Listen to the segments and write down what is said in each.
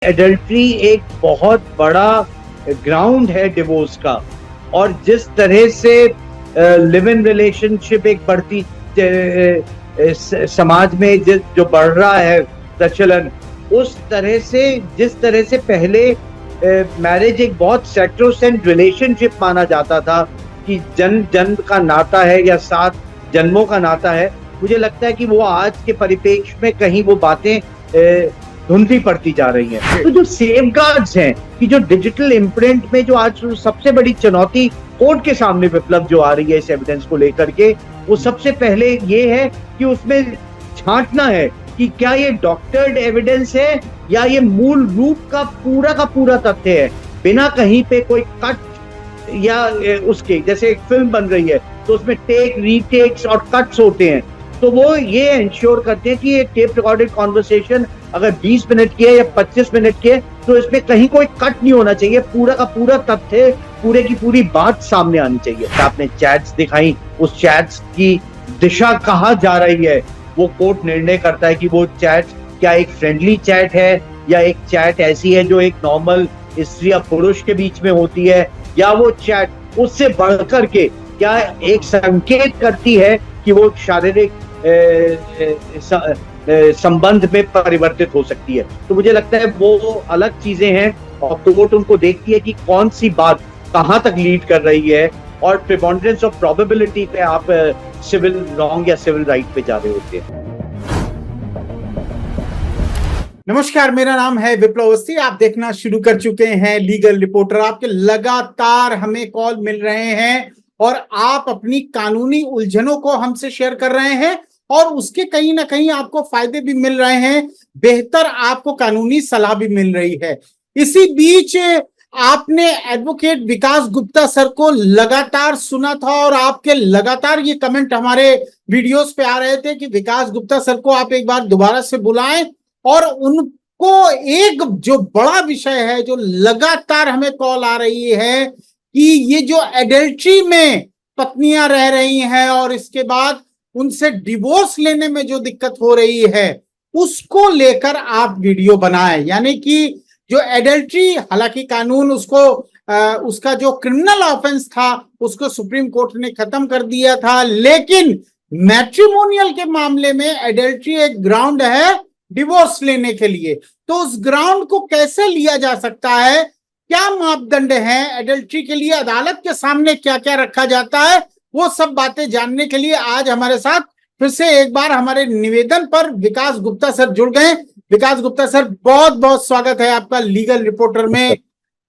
Adultery एक बहुत बड़ा ग्राउंड है डिवोर्स का। और जिस तरह से लिव इन रिलेशनशिप एक बढ़ती समाज में जो बढ़ रहा है प्रचलन, उस तरह से जिस तरह से पहले मैरिज एक बहुत सैक्रोसेंट रिलेशनशिप माना जाता था कि जन्म जन्म का नाता है या 7 जन्मों का नाता है, मुझे लगता है कि वो आज के परिप्रेक्ष्य में कहीं वो बातें धुंधली पड़ती जा रही हैं। तो जो सेफगार्ड्स हैं कि जो डिजिटल इम्प्रिंट में जो आज सबसे बड़ी चुनौती कोर्ट के सामने विप्लव जो आ रही है इस एविडेंस को लेकर के, वो सबसे पहले ये है कि उसमें छांटना है कि क्या ये डॉक्टर्ड एविडेंस है या ये मूल रूप का पूरा तथ्य है, बिना कहीं पे कोई कट या उसके जैसे एक फिल्म बन रही है तो उसमें टेक रीटेक्स और कट्स होते हैं, तो वो ये इंश्योर करते हैं कि एक टेप रिकॉर्डेड कॉन्वर्सेशन अगर 20 मिनट की है या 25 मिनट की है तो इसमें कहीं कोई कट नहीं होना चाहिए, पूरा का पूरा तथ्य, पूरे की पूरी बात सामने आनी चाहिए। आपने चैट्स दिखाई, उस चैट्स की दिशा कहाँ जा रही है, वो कोर्ट निर्णय करता है कि वो चैट क्या एक फ्रेंडली चैट है या एक चैट ऐसी है जो एक नॉर्मल स्त्री या पुरुष के बीच में होती है, या वो चैट उससे बढ़कर के क्या एक संकेत करती है कि वो शारीरिक संबंध में परिवर्तित हो सकती है। तो मुझे लगता है वो अलग चीजें हैं और कोर्ट उनको देखती है कि कौन सी बात कहां तक लीड कर रही है, और प्रिपॉन्डरेंस ऑफ प्रोबेबिलिटी पे आप सिविल रॉन्ग या सिविल राइट पे जा रहे होते हैं। नमस्कार, मेरा नाम है विप्लव अवस्थी। आप देखना शुरू कर चुके हैं लीगल रिपोर्टर। आपके लगातार हमें कॉल मिल रहे हैं और आप अपनी कानूनी उलझनों को हमसे शेयर कर रहे हैं और उसके कहीं ना कहीं आपको फायदे भी मिल रहे हैं, बेहतर आपको कानूनी सलाह भी मिल रही है। इसी बीच आपने एडवोकेट विकास गुप्ता सर को लगातार सुना था और आपके लगातार ये कमेंट हमारे वीडियोस पे आ रहे थे कि विकास गुप्ता सर को आप एक बार दोबारा से बुलाएं, और उनको एक जो बड़ा विषय है जो लगातार हमें कॉल आ रही है कि ये जो एडल्ट्री में पत्नियां रह रही हैं और इसके बाद उनसे डिवोर्स लेने में जो दिक्कत हो रही है उसको लेकर आप वीडियो बनाए। यानी कि जो एडल्ट्री, हालांकि कानून उसको उसका जो क्रिमिनल ऑफेंस था उसको सुप्रीम कोर्ट ने खत्म कर दिया था, लेकिन मैट्रिमोनियल के मामले में एडल्ट्री एक ग्राउंड है डिवोर्स लेने के लिए। तो उस ग्राउंड को कैसे लिया जा सकता है, क्या मापदंड है एडल्ट्री के लिए, अदालत के सामने क्या क्या रखा जाता है, वो सब बातें जानने के लिए आज हमारे साथ फिर से एक बार हमारे निवेदन पर विकास गुप्ता सर जुड़ गए। विकास गुप्ता सर, बहुत बहुत स्वागत है आपका लीगल रिपोर्टर में।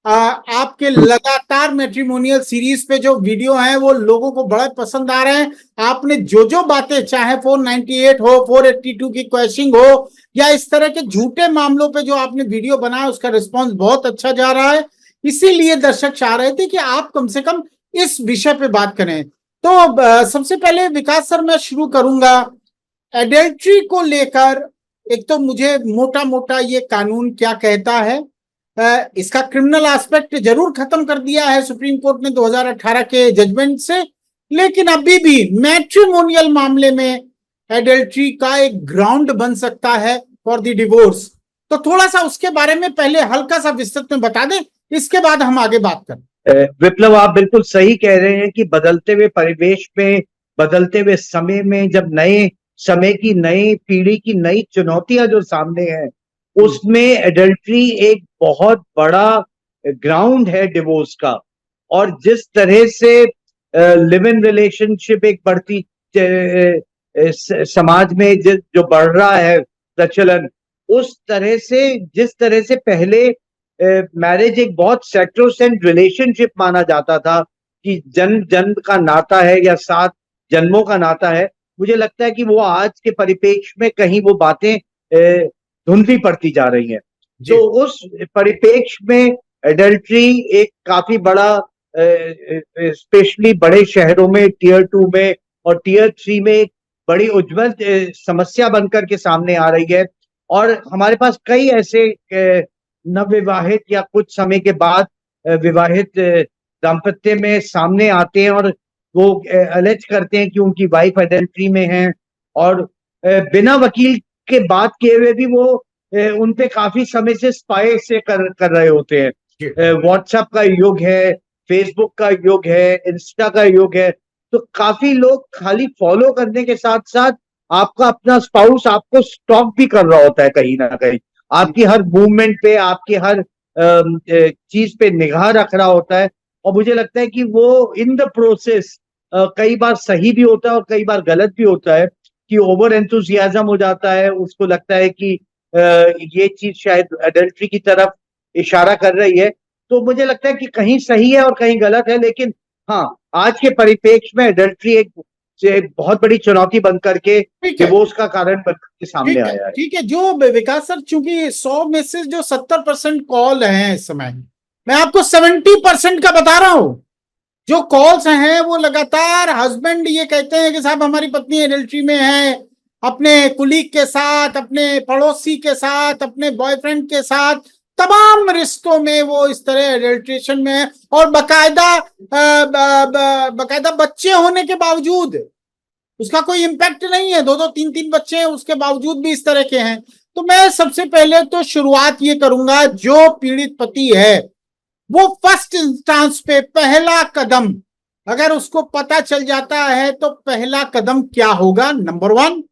आपके लगातार मैट्रिमोनियल सीरीज पे जो वीडियो हैं वो लोगों को बड़े पसंद आ रहे हैं। आपने जो बातें, चाहे 498 हो, 482 की क्वेश्चनिंग हो या इस तरह के झूठे मामलों पे जो आपने वीडियो बनाया, उसका रिस्पांस बहुत अच्छा जा रहा है। इसीलिए दर्शक चाह रहे थे कि आप कम से कम इस विषय पे बात करें। तो सबसे पहले विकास सर मैं शुरू करूंगा एडल्ट्री को लेकर। एक तो मुझे मोटा मोटा ये कानून क्या कहता है, इसका क्रिमिनल एस्पेक्ट जरूर खत्म कर दिया है सुप्रीम कोर्ट ने 2018 के जजमेंट से, लेकिन अभी भी मैट्रिमोनियल मामले में एडल्ट्री का एक ग्राउंड बन सकता है फॉर द डिवोर्स। तो थोड़ा सा उसके बारे में पहले हल्का सा विस्तृत में बता दें, इसके बाद हम आगे बात करें। विप्लव, आप बिल्कुल सही कह रहे हैं कि बदलते हुए परिवेश में, बदलते हुए समय में, जब नए समय की, नई पीढ़ी की नई चुनौतियां जो सामने हैं, उसमें एडल्ट्री एक बहुत बड़ा ग्राउंड है डिवोर्स का। और जिस तरह से लिव इन रिलेशनशिप एक बढ़ती समाज में जो बढ़ रहा है प्रचलन, उस तरह से जिस तरह से पहले मैरिज एक बहुत सैक्रोसेंट रिलेशनशिप माना जाता था कि जन्म जन्म का नाता है या 7 जन्मों का नाता है, मुझे लगता है कि वो आज के परिप्रेक्ष्य में कहीं वो बातें धुंधली पड़ती जा रही हैं। तो उस परिप्रेक्ष्य में एडल्ट्री एक काफी बड़ा, स्पेशली बड़े शहरों में, टियर 2 में और टियर 3 में एक बड़ी उज्जवल समस्या बनकर के सामने आ रही है। और हमारे पास कई ऐसे नवविवाहित या कुछ समय के बाद विवाहित दाम्पत्य में सामने आते हैं और वो अलेज करते हैं कि उनकी वाइफ एडल्ट्री में है, और बिना वकील के बात किए हुए भी वो उन पे काफी समय से स्पाई से कर रहे होते हैं। व्हाट्सएप का युग है, फेसबुक का युग है, इंस्टा का युग है। तो काफी लोग खाली फॉलो करने के साथ साथ आपका अपना स्पाउस आपको स्टॉक भी कर रहा होता है कहीं ना कहीं, आपकी हर मूवमेंट पे, आपकी हर चीज पे निगाह रख रहा होता है। और मुझे लगता है कि वो इन द प्रोसेस कई बार सही भी होता है और कई बार गलत भी होता है, कि ओवर एंथुजियाज्म हो जाता है, उसको लगता है कि ये चीज शायद अडल्ट्री की तरफ इशारा कर रही है। तो मुझे लगता है कि कहीं सही है और कहीं गलत है, लेकिन हाँ, आज के परिप्रेक्ष्य में अडल्ट्री एक बहुत बड़ी चुनौती बन करके ठीक है, डिवोर्स का कारण बन के सामने ठीक है, आया है। ठीक है। जो विकास सर, चूंकि 100 में से जो 70% कॉल हैं इस समय, मैं आपको 70% का बता रहा हूं। जो कॉल्स हैं वो लगातार हस्बैंड ये कहते हैं कि साहब हमारी पत्नी एडल्ट्री में है, अपने कुलीग के साथ, अपने पड़ोसी के साथ, अपने बॉयफ्रेंड के साथ, तमाम रिश्तों में वो इस तरह एडल्ट्रेशन में है। और बकायदा बच्चे होने के बावजूद उसका कोई इम्पैक्ट नहीं है, दो दो तीन तीन बच्चे हैं उसके बावजूद भी इस तरह के हैं। तो मैं सबसे पहले तो शुरुआत ये करूंगा, जो पीड़ित पति है वो फर्स्ट इंस्टांस पे पहला कदम, अगर उसको पता चल जाता है तो पहला कदम क्या होगा, नंबर 1।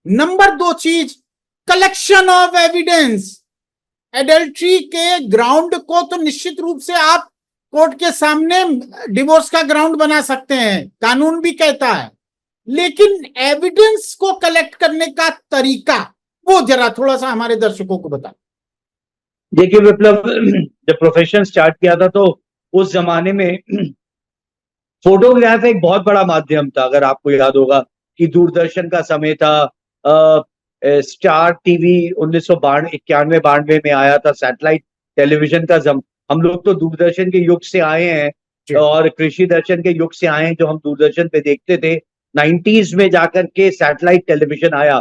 नंबर 2 चीज, कलेक्शन ऑफ एविडेंस। एडल्ट्री के ग्राउंड को तो निश्चित रूप से आप कोर्ट के सामने डिवोर्स का ग्राउंड बना सकते हैं, कानून भी कहता है, लेकिन एविडेंस को कलेक्ट करने का तरीका वो जरा थोड़ा सा हमारे दर्शकों को बता। देखिए विप्लव, जब प्रोफेशन स्टार्ट किया था तो उस जमाने में फोटोग्राफ एक बहुत बड़ा माध्यम था। अगर आपको याद होगा कि दूरदर्शन का समय था, स्टार टीवी 1991-92 में आया था, सैटेलाइट टेलीविजन का हम लोग तो दूरदर्शन के युग से आए हैं और कृषि दर्शन के युग से आए हैं, जो हम दूरदर्शन पे देखते थे। 90s में जाकर के सैटेलाइट टेलीविजन आया।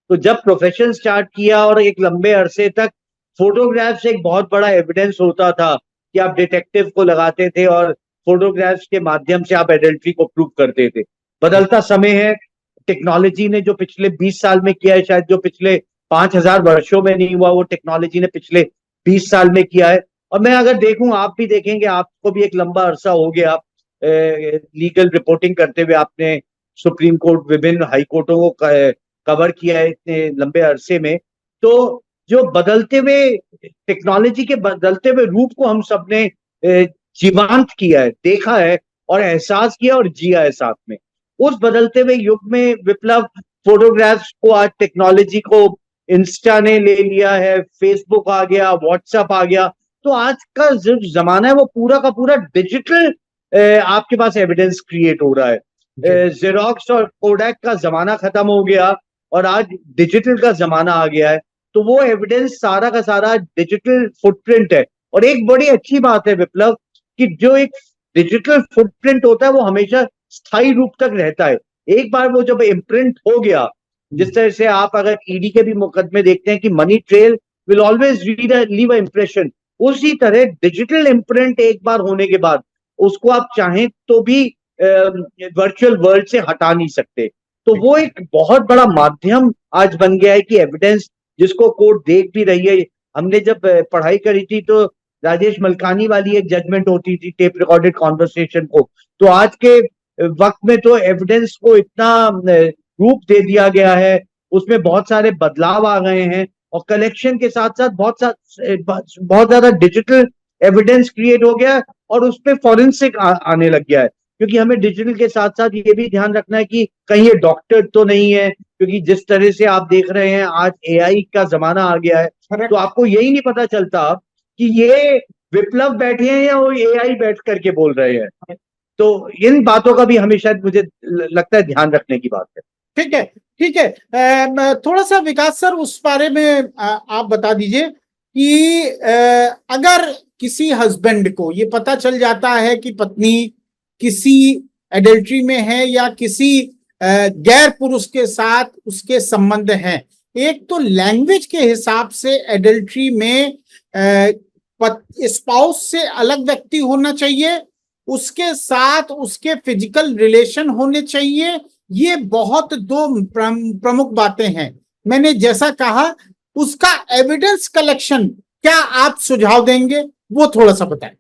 तो जब प्रोफेशन स्टार्ट किया और एक लंबे अरसे तक फोटोग्राफ से एक बहुत बड़ा एविडेंस होता था कि आप डिटेक्टिव को लगाते थे और फोटोग्राफ्स के माध्यम से आप एडल्ट्री को प्रूव करते थे। बदलता समय है, टेक्नोलॉजी ने जो पिछले 20 साल में किया है, शायद जो पिछले 5000 वर्षों में नहीं हुआ, वो टेक्नोलॉजी ने पिछले 20 साल में किया है। और मैं अगर देखूं, आप भी देखेंगे, आपको भी एक लंबा अरसा हो गया लीगल रिपोर्टिंग करते हुए। आपने सुप्रीम कोर्ट, विभिन्न हाई कोर्टों को कवर किया है इतने लंबे अरसे में। तो जो बदलते हुए टेक्नोलॉजी के बदलते हुए रूप को हम सबने जीवांत किया है, देखा है और एहसास किया और जिया है साथ में। उस बदलते हुए युग में विप्लव, फोटोग्राफ्स को आज टेक्नोलॉजी को इंस्टा ने ले लिया है, फेसबुक आ गया, व्हाट्सएप आ गया। तो आज का जो जमाना है वो पूरा का पूरा डिजिटल आपके पास एविडेंस क्रिएट हो रहा है। जेरोक्स और कोडैक का जमाना खत्म हो गया और आज डिजिटल का जमाना आ गया है। तो वो एविडेंस सारा का सारा डिजिटल फुटप्रिंट है। और एक बड़ी अच्छी बात है विप्लव, कि जो एक डिजिटल फुटप्रिंट होता है वो हमेशा स्थायी रूप तक रहता है। एक बार वो जब इम्प्रिंट हो गया, जिस तरह से आप अगर ईडी के भी मुकदमे देखते हैं कि money trail will always leave a impression, उसी तरह डिजिटल इम्प्रिंट एक बार होने के बाद उसको आप चाहें तो भी वर्चुअल वर्ल्ड से हटा नहीं सकते। तो वो एक बहुत बड़ा माध्यम आज बन गया है कि एविडेंस जिसको कोर्ट देख भी रही है। हमने जब पढ़ाई करी थी तो राजेश मलकानी वाली एक जजमेंट होती थी टेप रिकॉर्डेड कॉन्वर्सेशन को। तो आज के वक्त में तो एविडेंस को इतना रूप दे दिया गया है, उसमें बहुत सारे बदलाव आ गए हैं और कलेक्शन के साथ साथ बहुत ज्यादा डिजिटल एविडेंस क्रिएट हो गया और उस पर फॉरेंसिक आने लग गया है। क्योंकि हमें डिजिटल के साथ साथ ये भी ध्यान रखना है कि कहीं ये डॉक्टर तो नहीं है, क्योंकि जिस तरह से आप देख रहे हैं आज एआई का जमाना आ गया है। तो आपको यही नहीं पता चलता कि ये विप्लव बैठे हैं या वो एआई बैठ करके बोल रहे हैं। तो इन बातों का भी हमें शायद, मुझे लगता है, ध्यान रखने की बात है। ठीक है, ठीक है। थोड़ा सा विकास सर उस बारे में आप बता दीजिए कि अगर किसी हस्बैंड को ये पता चल जाता है कि पत्नी किसी एडल्ट्री में है या किसी गैर पुरुष के साथ उसके संबंध हैं। एक तो लैंग्वेज के हिसाब से एडल्ट्री में स्पाउस से अलग व्यक्ति होना चाहिए, उसके साथ उसके फिजिकल रिलेशन होने चाहिए। ये बहुत दो प्रमुख बातें हैं। मैंने जैसा कहा उसका एविडेंस कलेक्शन क्या आप सुझाव देंगे, वो थोड़ा सा बताएं।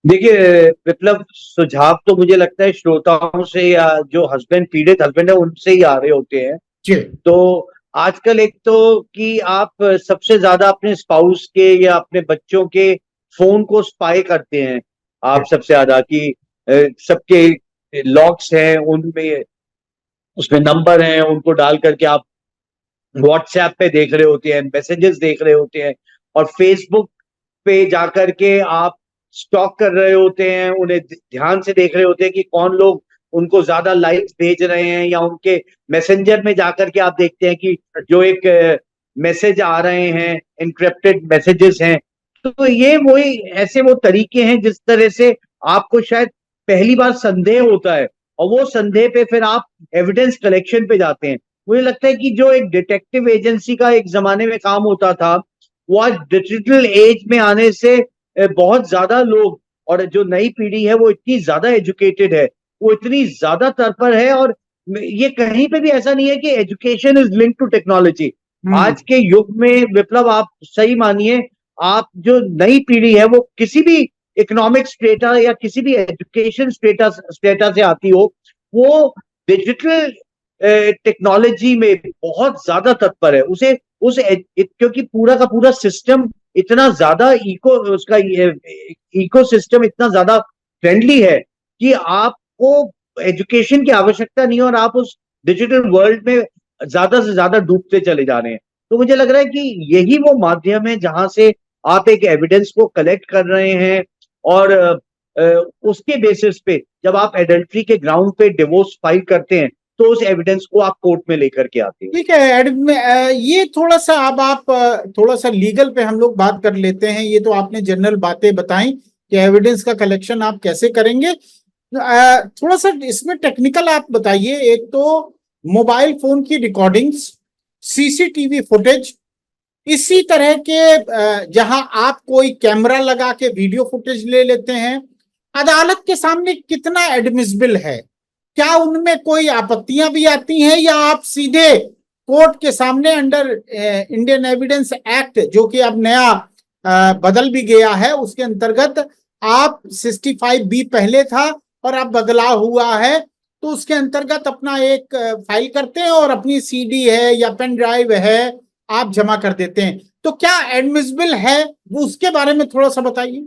देखिए विप्लव, सुझाव तो मुझे लगता है श्रोताओं से या जो पीड़ित हस्बैंड है उनसे ही आ रहे होते हैं। जी तो आजकल एक तो कि आप सबसे ज्यादा अपने स्पाउस के या अपने बच्चों के फोन को स्पाई करते हैं। आप सबसे ज्यादा कि सबके लॉक्स हैं उनमें, उसमें नंबर हैं, उनको डाल करके आप व्हाट्सएप पे देख रहे होते हैं, मैसेजेस देख रहे होते हैं, और फेसबुक पे जाकर के आप स्टॉक कर रहे होते हैं, उन्हें ध्यान से देख रहे होते हैं कि कौन लोग उनको ज्यादा लाइक्स भेज रहे हैं, या उनके मैसेंजर में जाकर के आप देखते हैं कि जो एक मैसेज आ रहे हैं, एनक्रिप्टेड मैसेजेस हैं। तो ये वही ऐसे वो तरीके हैं जिस तरह से आपको शायद पहली बार संदेह होता है, और वो संदेह पे फिर आप एविडेंस कलेक्शन पे जाते हैं। मुझे लगता है कि जो एक डिटेक्टिव एजेंसी का एक जमाने में काम होता था, वो आज डिजिटल एज में आने से बहुत ज्यादा लोग, और जो नई पीढ़ी है वो इतनी ज्यादा एजुकेटेड है, वो इतनी ज्यादा तत्पर है। और ये कहीं पे भी ऐसा नहीं है कि education is link to technology. आज के युग में विप्लव, आप सही मानिए, आप जो नई पीढ़ी है वो किसी भी इकोनॉमिक स्टेटा या किसी भी एजुकेशन स्टेटा से आती हो, वो डिजिटल टेक्नोलॉजी में बहुत ज्यादा तत्पर है। क्योंकि पूरा का पूरा सिस्टम इतना ज्यादा इको सिस्टम इतना ज्यादा फ्रेंडली है कि आपको एजुकेशन की आवश्यकता नहीं है, और आप उस डिजिटल वर्ल्ड में ज्यादा से ज्यादा डूबते चले जा रहे हैं। तो मुझे लग रहा है कि यही वो माध्यम है जहां से आप एक एविडेंस को कलेक्ट कर रहे हैं, और उसके बेसिस पे जब आप एडल्ट्री के ग्राउंड पे डिवोर्स फाइल करते हैं, तो उस एविडेंस को आप कोर्ट में लेकर के आते हैं। ठीक है। ये थोड़ा सा अब आप थोड़ा सा लीगल पे हम लोग बात कर लेते हैं। ये तो आपने जनरल बातें बताई कि एविडेंस का कलेक्शन आप कैसे करेंगे। थोड़ा सा इसमें टेक्निकल आप बताइए। एक तो मोबाइल फोन की रिकॉर्डिंग्स, सीसीटीवी फुटेज, इसी तरह के जहां आप कोई कैमरा लगा के वीडियो फुटेज ले लेते हैं, अदालत के सामने कितना एडमिसिबल है? क्या उनमें कोई आपत्तियां भी आती हैं, या आप सीधे कोर्ट के सामने अंडर इंडियन एविडेंस एक्ट, जो कि अब नया बदल भी गया है, उसके अंतर्गत आप 65B पहले था और अब बदलाव हुआ है, तो उसके अंतर्गत अपना एक फाइल करते हैं और अपनी सीडी है या पेन ड्राइव है आप जमा कर देते हैं। तो क्या एडमिसिबल है, वो उसके बारे में थोड़ा सा बताइए।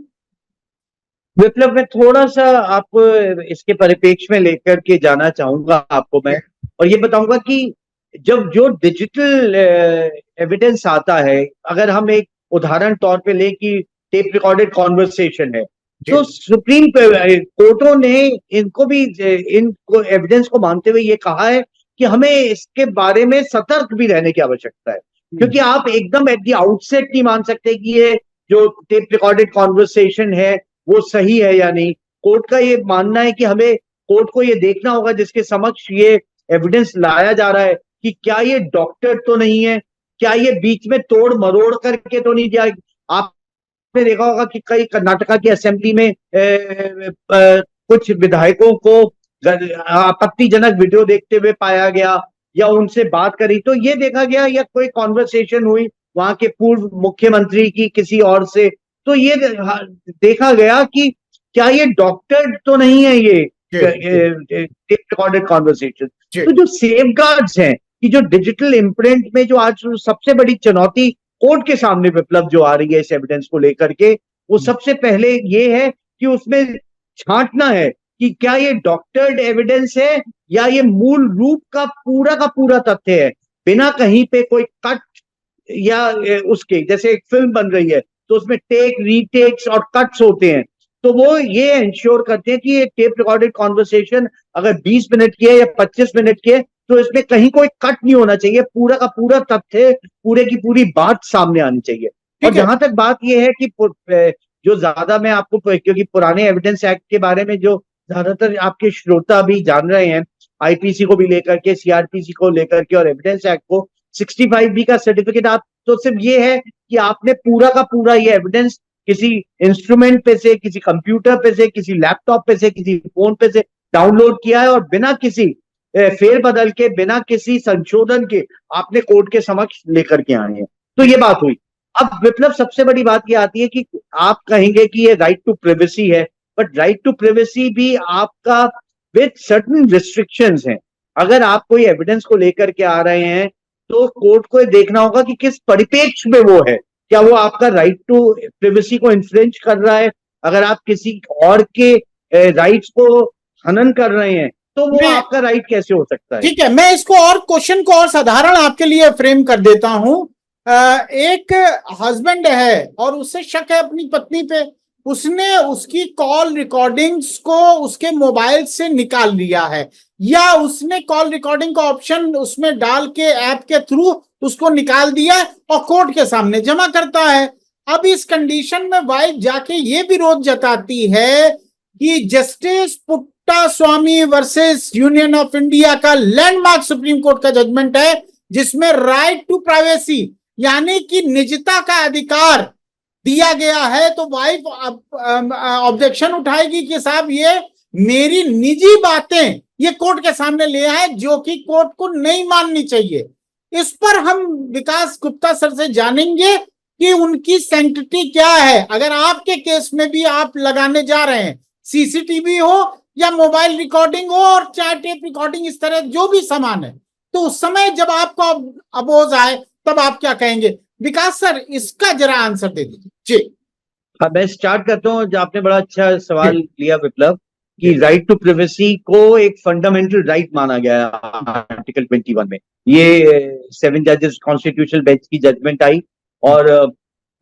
विप्लव, मैं थोड़ा सा आपको इसके परिप्रेक्ष्य में लेकर के जाना चाहूंगा आपको मैं, और ये बताऊंगा कि जब जो डिजिटल एविडेंस आता है, अगर हम एक उदाहरण तौर पे लें कि टेप रिकॉर्डेड कॉन्वर्सेशन है, तो सुप्रीम कोर्टों ने इनको भी इनको एविडेंस को मानते हुए ये कहा है कि हमें इसके बारे में सतर्क भी रहने की आवश्यकता है, क्योंकि आप एकदम एट द आउटसेट नहीं मान सकते कि ये जो टेप रिकॉर्डेड कॉन्वर्सेशन है वो सही है या नहीं। कोर्ट का ये मानना है कि कोर्ट को ये देखना होगा जिसके समक्ष ये एविडेंस लाया जा रहा है कि क्या ये डॉक्टर तो नहीं है, क्या ये बीच में तोड़ मरोड़ करके तो नहीं दिया। आपने देखा होगा कि कई कर्नाटका की असेंबली में कुछ विधायकों को आपत्तिजनक वीडियो देखते हुए पाया गया, या उनसे बात करी तो ये देखा गया, या कोई कॉन्वर्सेशन हुई वहां के पूर्व मुख्यमंत्री की किसी और से, तो ये देखा गया कि क्या ये डॉक्टर तो नहीं है ये रिकॉर्डेड कॉन्वर्सेशन। तो जो सेफ गार्ड्स हैं कि जो डिजिटल इम्प्रिंट में जो आज सबसे बड़ी चुनौती कोर्ट के सामने विप्लव जो आ रही है इस एविडेंस को लेकर के, वो सबसे पहले ये है कि उसमें छांटना है कि क्या ये डॉक्टर्ड एविडेंस है या ये मूल रूप का पूरा तथ्य है, बिना कहीं पे कोई कट, या उसके जैसे एक फिल्म बन रही है तो उसमें टेक, रीटेक्स और कट्स होते हैं, तो वो ये इंश्योर करते हैं कि ये टेप रिकॉर्डेड कॉन्वर्सेशन अगर 20 मिनट की है या 25 मिनट की है, तो इसमें कहीं कोई कट नहीं होना चाहिए, पूरा का पूरा तथ्य, पूरे की पूरी बात सामने आनी चाहिए। और जहां तक बात ये है कि जो ज्यादा मैं आपको, क्योंकि पुराने एविडेंस एक्ट के बारे में जो ज्यादातर आपके श्रोता भी जान रहे हैं, आईपीसी को भी लेकर के, सीआरपीसी को लेकर के और एविडेंस एक्ट को, 65B का सर्टिफिकेट आप तो सिर्फ ये है कि आपने पूरा का पूरा ये एविडेंस किसी इंस्ट्रूमेंट पे से, किसी कंप्यूटर पे से, किसी लैपटॉप पे से, किसी फोन पे से डाउनलोड किया है, और बिना किसी फेर बदल के बिना किसी संशोधन के आपने कोर्ट के समक्ष लेकर के आए हैं। तो ये बात हुई। अब विप्लव सबसे बड़ी बात ये आती है कि आप कहेंगे कि ये राइट टू प्रिवेसी है, बट राइट टू प्रिवेसी भी आपका विद सर्टेन रिस्ट्रिक्शंस हैं। अगर आप कोई एविडेंस को लेकर के आ रहे हैं तो कोर्ट को देखना होगा कि किस परिप्रेक्ष्य में वो है। क्या वो आपका राइट टू प्रिवेसी को इन्फ्रिंज कर रहा है? अगर आप किसी और के राइट्स को हनन कर रहे हैं तो वो आपका राइट कैसे हो सकता है? ठीक है, मैं इसको और क्वेश्चन को और साधारण आपके लिए फ्रेम कर देता हूं। एक हस्बैंड है और उससे शक है अपनी पत्नी पे, उसने उसकी कॉल रिकॉर्डिंग्स को उसके मोबाइल से निकाल लिया है, या उसने कॉल रिकॉर्डिंग का ऑप्शन उसमें डाल के ऐप के थ्रू उसको निकाल दिया और कोर्ट के सामने जमा करता है। अब इस कंडीशन में वाइफ जाके ये विरोध जताती है कि justice पुट्टा Swami versus union of India का लैंडमार्क सुप्रीम कोर्ट का जजमेंट है, जिसमें राइट टू प्राइवेसी यानी कि निजता का अधिकार दिया गया है। तो वाइफ ऑब्जेक्शन उठाएगी कि साहब ये मेरी निजी बातें ये कोर्ट के सामने ले आए, जो कि कोर्ट को नहीं माननी चाहिए। इस पर हम विकास गुप्ता सर से जानेंगे कि उनकी सैंक्टिटी क्या है। अगर आपके केस में भी आप लगाने जा रहे हैं, सीसीटीवी हो या मोबाइल रिकॉर्डिंग हो और चाहे टेप रिकॉर्डिंग, इस तरह जो भी सामान है, तो उस समय जब आपको अपोज आए तब आप क्या कहेंगे? विकास सर, इसका जरा आंसर दे दीजिए जी। हाँ, मैं स्टार्ट करता हूँ। जो आपने बड़ा अच्छा सवाल लिया विप्लव, कि राइट टू प्रिवेसी को एक फंडामेंटल राइट माना गया है आर्टिकल 21 में। ये 7 जजेस कॉन्स्टिट्यूशनल बेंच की जजमेंट आई। और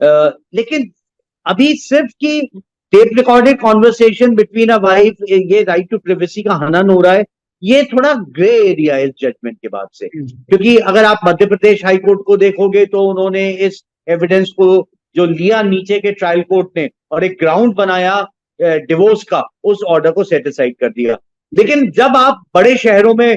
लेकिन अभी सिर्फ की tape recorded conversation between a wife, ये राइट टू प्रिवेसी का हनन हो रहा है। ये थोड़ा ग्रे एरिया है इस जजमेंट के बाद से, क्योंकि अगर आप मध्य प्रदेश हाई कोर्ट को देखोगे तो उन्होंने इस एविडेंस को जो लिया नीचे के ट्रायल कोर्ट ने और एक ग्राउंड बनाया डिवोर्स का, उस ऑर्डर को सेटिसाइड कर दिया। लेकिन जब आप बड़े शहरों में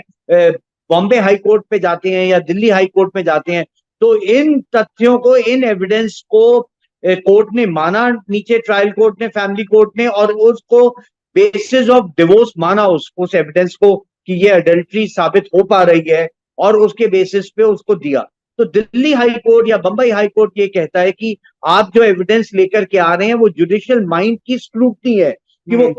बॉम्बे हाई कोर्ट पे जाते हैं या दिल्ली हाई कोर्ट में जाते हैं, तो इन तथ्यों को, इन एविडेंस को कोर्ट ने माना, नीचे ट्रायल कोर्ट ने, फैमिली कोर्ट ने, और उसको बेसिस ऑफ डिवोर्स माना उस एविडेंस को कि ये अडल्ट्री साबित हो पा रही है, और उसके बेसिस पे उसको दिया। तो दिल्ली हाई कोर्ट या बंबई हाई कोर्ट ये कहता है कि आप जो एविडेंस लेकर के आ रहे हैं वो जुडिशियल माइंड की स्क्रूटनी है कि वो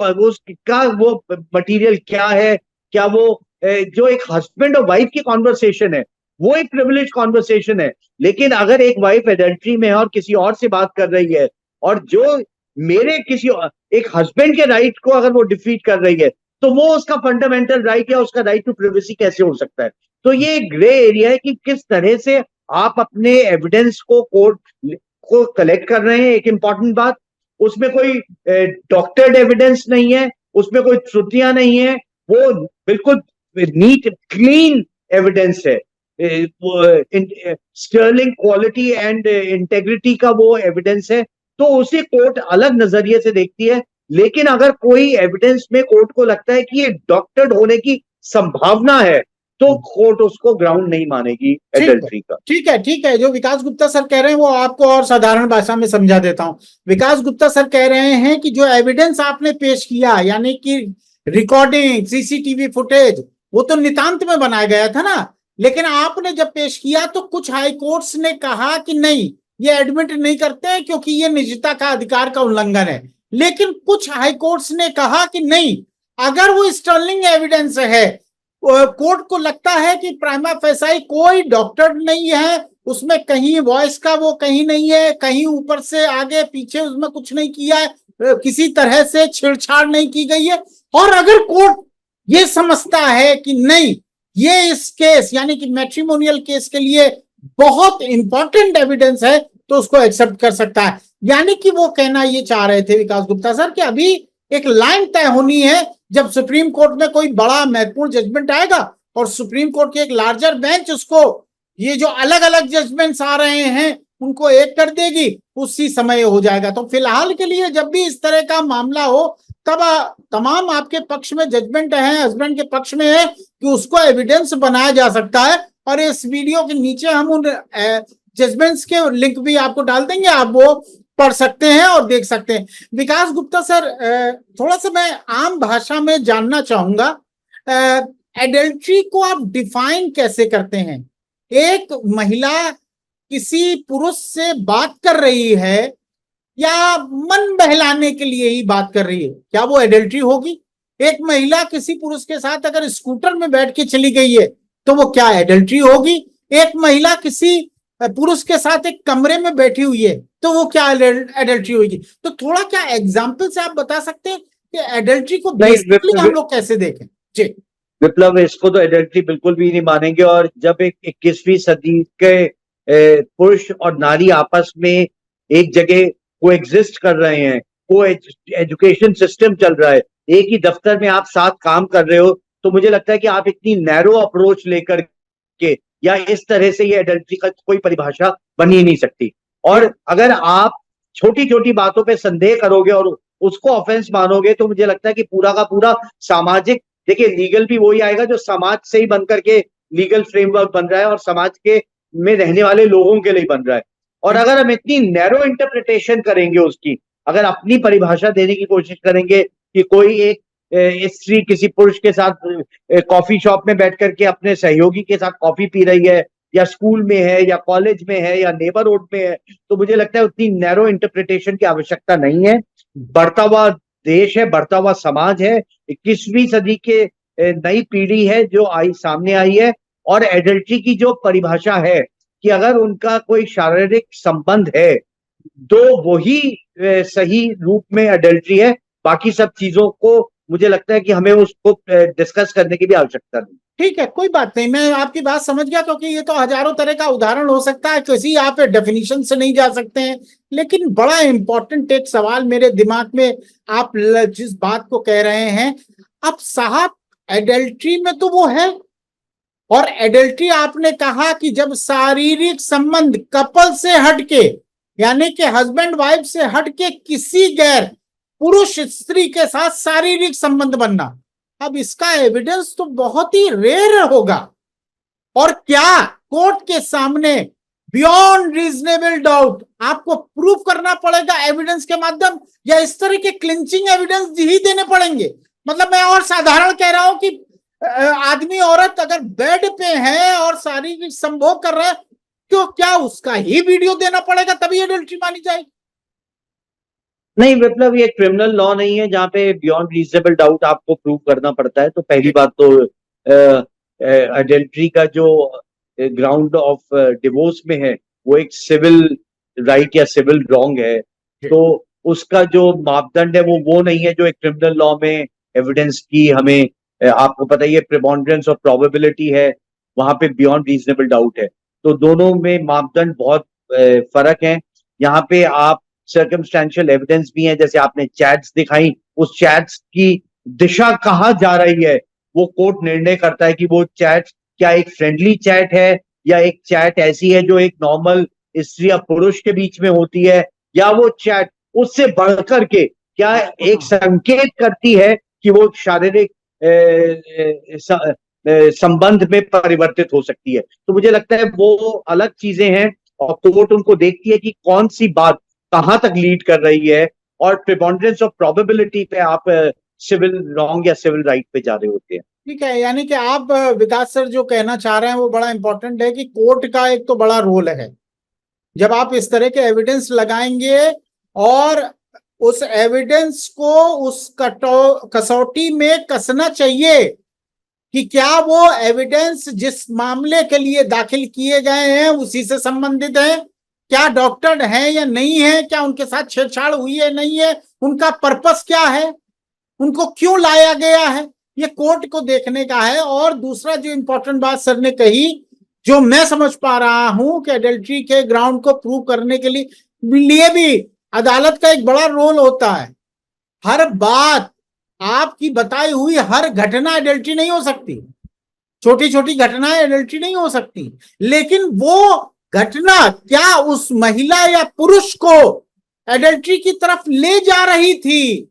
मटेरियल क्या है। क्या वो जो एक हस्बैंड और वाइफ की कॉन्वर्सेशन है वो एक प्रिविलेज कॉन्वर्सेशन है, लेकिन अगर एक वाइफ एडल्ट्री में है और किसी और से बात कर रही है, और जो मेरे किसी एक हस्बैंड के राइट को अगर वो डिफीट कर रही है, तो वो उसका फंडामेंटल राइट या उसका राइट टू प्रिवेसी कैसे हो सकता है? तो ये ग्रे एरिया है कि किस तरह से आप अपने एविडेंस को कोर्ट को कलेक्ट कर रहे हैं। एक इंपॉर्टेंट बात, उसमें कोई डॉक्टर्ड एविडेंस नहीं है, उसमें कोई त्रुटियां नहीं है, वो बिल्कुल नीट क्लीन एविडेंस है। स्टर्लिंग क्वालिटी एंड इंटेग्रिटी का वो एविडेंस है। तो उसे कोर्ट अलग नजरिए से देखती है। लेकिन अगर कोई एविडेंस में कोर्ट को लगता है कि ये डॉक्टर्ड होने की संभावना है, तो कोर्ट उसको ग्राउंड नहीं मानेगी एडल्ट्री का। ठीक है। जो विकास गुप्ता सर कह रहे हैं वो आपको और साधारण भाषा में समझा देता हूं। विकास गुप्ता सर कह रहे हैं कि जो एविडेंस आपने पेश किया, यानी कि रिकॉर्डिंग, सीसीटीवी फुटेज, वो तो नितांत में बनाया गया था ना, लेकिन आपने जब पेश किया तो कुछ हाई कोर्ट्स ने कहा कि नहीं, ये एडमिट नहीं करते हैं क्योंकि ये निजता का अधिकार का उल्लंघन है। लेकिन कुछ हाई कोर्ट्स ने कहा कि नहीं, अगर वो स्टर्लिंग एविडेंस है, कोर्ट को लगता है कि प्राइमा फेसाई कोई डॉक्टर नहीं है, उसमें कहीं वॉइस का वो कहीं नहीं है, कहीं ऊपर से आगे पीछे उसमें कुछ नहीं किया है, किसी तरह से छेड़छाड़ नहीं की गई है, और अगर कोर्ट ये समझता है कि नहीं, ये इस केस यानी कि मैट्रिमोनियल केस के लिए बहुत इंपॉर्टेंट एविडेंस है, तो उसको एक्सेप्ट कर सकता है। यानी कि वो कहना ये चाह रहे थे विकास गुप्ता सर कि अभी एक लाइन तय होनी है, जब सुप्रीम कोर्ट में कोई बड़ा महत्वपूर्ण जजमेंट आएगा और सुप्रीम कोर्ट की एक लार्जर बेंच उसको, ये जो अलग अलग जजमेंट्स आ रहे हैं उनको एक कर देगी, उसी समय हो जाएगा। तो फिलहाल के लिए जब भी इस तरह का मामला हो, तब तमाम आपके पक्ष में जजमेंट है, हस्बैंड के पक्ष में है कि उसको एविडेंस बनाया जा सकता है। और इस वीडियो के नीचे हम उन जजमेंट्स के लिंक भी आपको डाल देंगे, आप वो पढ़ सकते हैं और देख सकते हैं। विकास गुप्ता सर, थोड़ा सा मैं आम भाषा में जानना चाहूंगा, एडल्ट्री को आप डिफाइन कैसे करते हैं? एक महिला किसी पुरुष से बात कर रही है या मन बहलाने के लिए ही बात कर रही है, क्या वो एडल्ट्री होगी? एक महिला किसी पुरुष के साथ अगर स्कूटर में बैठ के चली गई है तो वो क्या एडल्ट्री होगी? एक महिला किसी पुरुष के साथ एक कमरे में बैठी हुई है तो वो क्या एडल्ट्री होगी? तो थोड़ा क्या एग्जाम्पल से आप बता सकते हैं कि एडल्ट्री को बेसिकली हम लोग कैसे देखें? जी विप्लव, इसको तो एडल्ट्री बिल्कुल भी नहीं मानेंगे। और जब एक 21वीं सदी के पुरुष और नारी आपस में एक जगह को एग्जिस्ट कर रहे हैं, को एजुकेशन सिस्टम चल रहा है, एक ही दफ्तर में आप साथ काम कर रहे हो, तो मुझे लगता है कि आप इतनी नैरो अप्रोच लेकर के या इस तरह से ये एडल्ट्री का कोई परिभाषा बन ही नहीं सकती। और अगर आप छोटी छोटी बातों पे संदेह करोगे और उसको ऑफेंस मानोगे तो मुझे लगता है कि पूरा का पूरा सामाजिक, देखिए लीगल भी वही आएगा जो समाज से ही बन करके लीगल फ्रेमवर्क बन रहा है और समाज के में रहने वाले लोगों के लिए बन रहा है। और अगर हम इतनी नैरो इंटरप्रिटेशन करेंगे उसकी, अगर अपनी परिभाषा देने की कोशिश करेंगे कि कोई एक स्त्री किसी पुरुष के साथ कॉफी शॉप में बैठ करके अपने सहयोगी के साथ कॉफी पी रही है, या स्कूल में है, या कॉलेज में है, या नेबरहुड में है, तो मुझे लगता है उतनी नैरो इंटरप्रिटेशन की आवश्यकता नहीं है। बढ़ता हुआ देश है, बढ़ता हुआ समाज है, 21वीं सदी के नई पीढ़ी है जो सामने आई है। और एडल्ट्री की जो परिभाषा है कि अगर उनका कोई शारीरिक संबंध है तो वही सही रूप में एडल्ट्री है। बाकी सब चीजों को मुझे लगता है कि हमें उसको डिस्कस करने की भी आवश्यकता नहीं। ठीक है, कोई बात नहीं, मैं आपकी बात समझ गया, क्योंकि ये तो हजारों तरह का उदाहरण हो सकता है, किसी आप डेफिनेशन से नहीं जा सकते हैं। लेकिन बड़ा इंपॉर्टेंट एक सवाल मेरे दिमाग में, आप जिस बात को कह रहे हैं, अब साहब एडल्ट्री में तो वो है, और एडल्ट्री आपने कहा कि जब शारीरिक संबंध कपल से हटके, यानी कि हस्बैंड वाइफ से हटके किसी गैर पुरुष स्त्री के साथ शारीरिक संबंध बनना, अब इसका एविडेंस तो बहुत ही रेयर होगा। और क्या कोर्ट के सामने बियॉन्ड रीजनेबल डाउट आपको प्रूफ करना पड़ेगा एविडेंस के माध्यम, या इस तरह के क्लिंचिंग एविडेंस ही देने पड़ेंगे? मतलब मैं और साधारण कह रहा हूं कि आदमी औरत अगर बेड पे है और शारीरिक संभोग कर रहा है तो क्या उसका ही वीडियो देना पड़ेगा तभी एडल्ट्री मानी जाएगी? नहीं विप्लव, ये क्रिमिनल लॉ नहीं है जहां पे बियॉन्ड रीजनेबल डाउट आपको प्रूव करना पड़ता है। तो पहली बात तो एडल्ट्री का जो ग्राउंड ऑफ डिवोर्स में है वो एक सिविल राइट या सिविल रॉन्ग है। तो उसका जो मापदंड है वो नहीं है जो एक क्रिमिनल लॉ में एविडेंस की हमें आपको पता ही है प्रिपॉन्डरेंस ऑफ प्रोबेबिलिटी है, वहां पे बियॉन्ड रीजनेबल डाउट है। तो दोनों में मापदंड बहुत फर्क है। यहाँ पे आप सर्कमस्टेंशियल एविडेंस भी है, जैसे आपने चैट्स दिखाई, उस चैट्स की दिशा कहाँ जा रही है वो कोर्ट निर्णय करता है कि वो चैट क्या एक फ्रेंडली चैट है या एक चैट ऐसी है जो एक नॉर्मल स्त्री या पुरुष के बीच में होती है, या वो चैट उससे बढ़कर के क्या एक संकेत करती है कि वो शारीरिक संबंध में परिवर्तित हो सकती है। तो मुझे लगता है वो अलग चीजें हैं और कोर्ट उनको देखती है कि कौन सी बात कहां तक लीड कर रही है, और प्रिपॉन्डरेंस ऑफ प्रोबेबिलिटी पे आप सिविल रॉन्ग या सिविल राइट पे जा रहे होते हैं। ठीक है, यानी कि आप विकास सर जो कहना चाह रहे हैं वो बड़ा इंपॉर्टेंट है कि कोर्ट का एक तो बड़ा रोल है जब आप इस तरह के एविडेंस लगाएंगे, और उस एविडेंस को उस कसौटी में कसना चाहिए कि क्या वो एविडेंस जिस मामले के लिए दाखिल किए गए हैं उसी से संबंधित है, क्या डॉक्टर है या नहीं है, क्या उनके साथ छेड़छाड़ हुई है नहीं है, उनका पर्पस क्या है, उनको क्यों लाया गया है, ये कोर्ट को देखने का है। और दूसरा जो इंपॉर्टेंट बात सर ने कही, जो मैं समझ पा रहा हूं कि एडल्ट्री के ग्राउंड को प्रूव करने के लिए भी अदालत का एक बड़ा रोल होता है। हर बात आपकी बताई हुई हर घटना एडल्ट्री नहीं हो सकती, छोटी छोटी घटनाएं एडल्ट्री नहीं हो सकती, लेकिन वो घटना क्या उस महिला या पुरुष को एडल्ट्री की तरफ ले जा रही थी,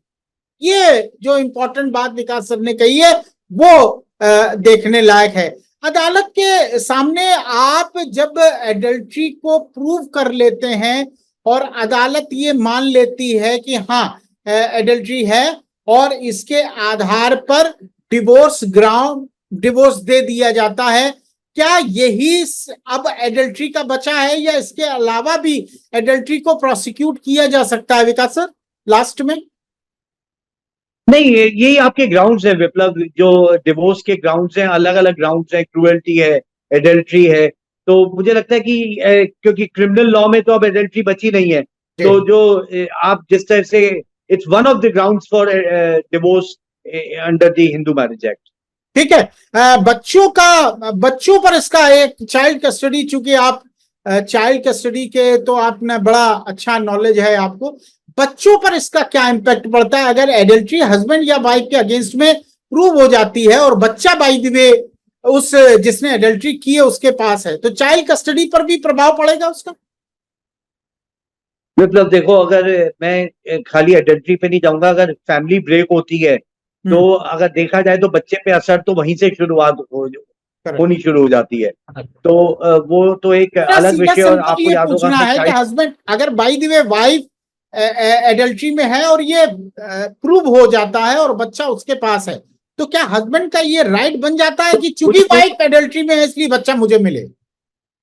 ये जो इंपॉर्टेंट बात विकास सर ने कही है वो देखने लायक है। अदालत के सामने आप जब एडल्ट्री को प्रूव कर लेते हैं और अदालत ये मान लेती है कि हाँ एडल्ट्री है, और इसके आधार पर डिवोर्स ग्राउंड डिवोर्स दे दिया जाता है। क्या यही अब एडल्ट्री का बचा है या इसके अलावा भी एडल्ट्री को प्रोसिक्यूट किया जा सकता है विकास सर लास्ट में? नहीं, यही आपके ग्राउंड्स हैं विप्लव, जो डिवोर्स के ग्राउंड्स हैं, अलग अलग ग्राउंड्स हैं, क्रूएल्टी है, एडल्ट्री है। तो मुझे लगता है कि क्योंकि क्रिमिनल लॉ में तो अब एडल्ट्री बची नहीं है, तो जो आप जिस तरह से it's one of the grounds for divorce under the Hindu marriage act. ठीक है, बच्चों पर इसका एक चाइल्ड कस्टडी, चूंकि आप चाइल्ड कस्टडी के तो आपने बड़ा अच्छा नॉलेज है आपको, बच्चों पर इसका क्या इम्पैक्ट पड़ता है अगर एडल्ट्री हस्बैंड या वाइफ के अगेंस्ट में प्रूव हो जाती है और बच्चा बाय द वे उस जिसने एडल्ट्री की है उसके पास है, तो चाइल्ड कस्टडी पर भी प्रभाव पड़ेगा उसका? मतलब देखो, अगर मैं खाली एडल्ट्री पे नहीं जाऊंगा, अगर फैमिली ब्रेक होती है तो अगर देखा जाए तो बच्चे पे असर तो वहीं से शुरुआत होनी शुरू हो जाती है। तो वो तो एक अलग विषय। और आपको याद होगा है कि हस्बैंड अगर by the way wife adultery में है और ये प्रूव हो जाता है और बच्चा उसके पास है, तो क्या हस्बैंड का ये राइट बन जाता है कि चूंकि वाइफ एडल्ट्री में है इसलिए बच्चा मुझे मिले?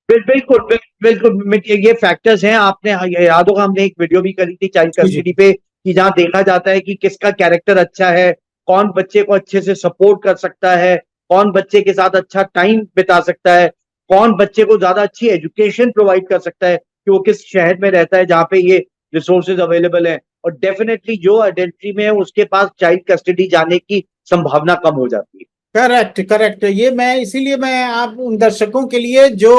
बिल्कुल बिल्कुल, ये फैक्टर्स हैं। आपने याद होगा हमने एक वीडियो भी करी थी चाइल्ड कस्टडी पे, कि जहां देखा जाता है कि किसका कैरेक्टर अच्छा है, कौन बच्चे को अच्छे से सपोर्ट कर सकता है, कौन बच्चे के साथ अच्छा टाइम बिता सकता है, कौन बच्चे को ज्यादा अच्छी एजुकेशन प्रोवाइड कर सकता है, कि वो किस शहर में रहता है जहाँ पे ये रिसोर्सेज अवेलेबल है। और डेफिनेटली जो एडल्ट्री में है उसके पास चाइल्ड कस्टडी जाने की संभावना कम हो जाती है। करेक्ट, ये मैं इसीलिए मैं आप उन दर्शकों के लिए जो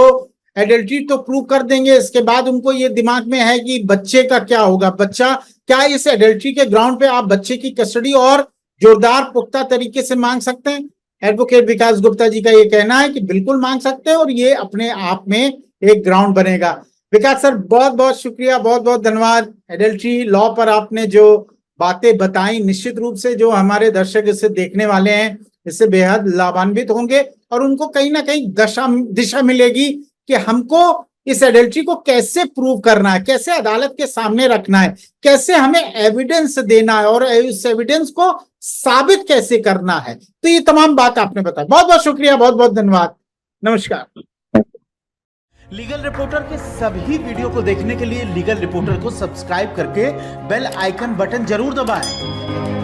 एडल्ट्री तो प्रूव कर देंगे, इसके बाद उनको ये दिमाग में है कि बच्चे का क्या होगा, बच्चा क्या इस एडल्ट्री के ग्राउंड पे आप बच्चे की कस्टडी और जोरदार पुख्ता तरीके से मांग सकते हैं? एडवोकेट विकास गुप्ता जी का ये कहना है कि बिल्कुल मांग सकते हैं और ये अपने आप में एक ग्राउंड बनेगा। विकास सर बहुत बहुत शुक्रिया, बहुत बहुत धन्यवाद। एडल्ट्री लॉ पर आपने जो बातें बताई, निश्चित रूप से जो हमारे दर्शक इसे देखने वाले हैं इससे बेहद लाभान्वित होंगे और उनको कहीं ना कहीं दिशा मिलेगी कि हमको इस एडल्ट्री को कैसे प्रूव करना है, कैसे अदालत के सामने रखना है, कैसे हमें एविडेंस देना है और इस एविडेंस को साबित कैसे करना है। तो ये तमाम बात आपने बताई, बहुत बहुत शुक्रिया, बहुत बहुत धन्यवाद, नमस्कार। लीगल रिपोर्टर के सभी वीडियो को देखने के लिए लीगल रिपोर्टर को सब्सक्राइब करके बेल आइकन बटन जरूर दबाएं।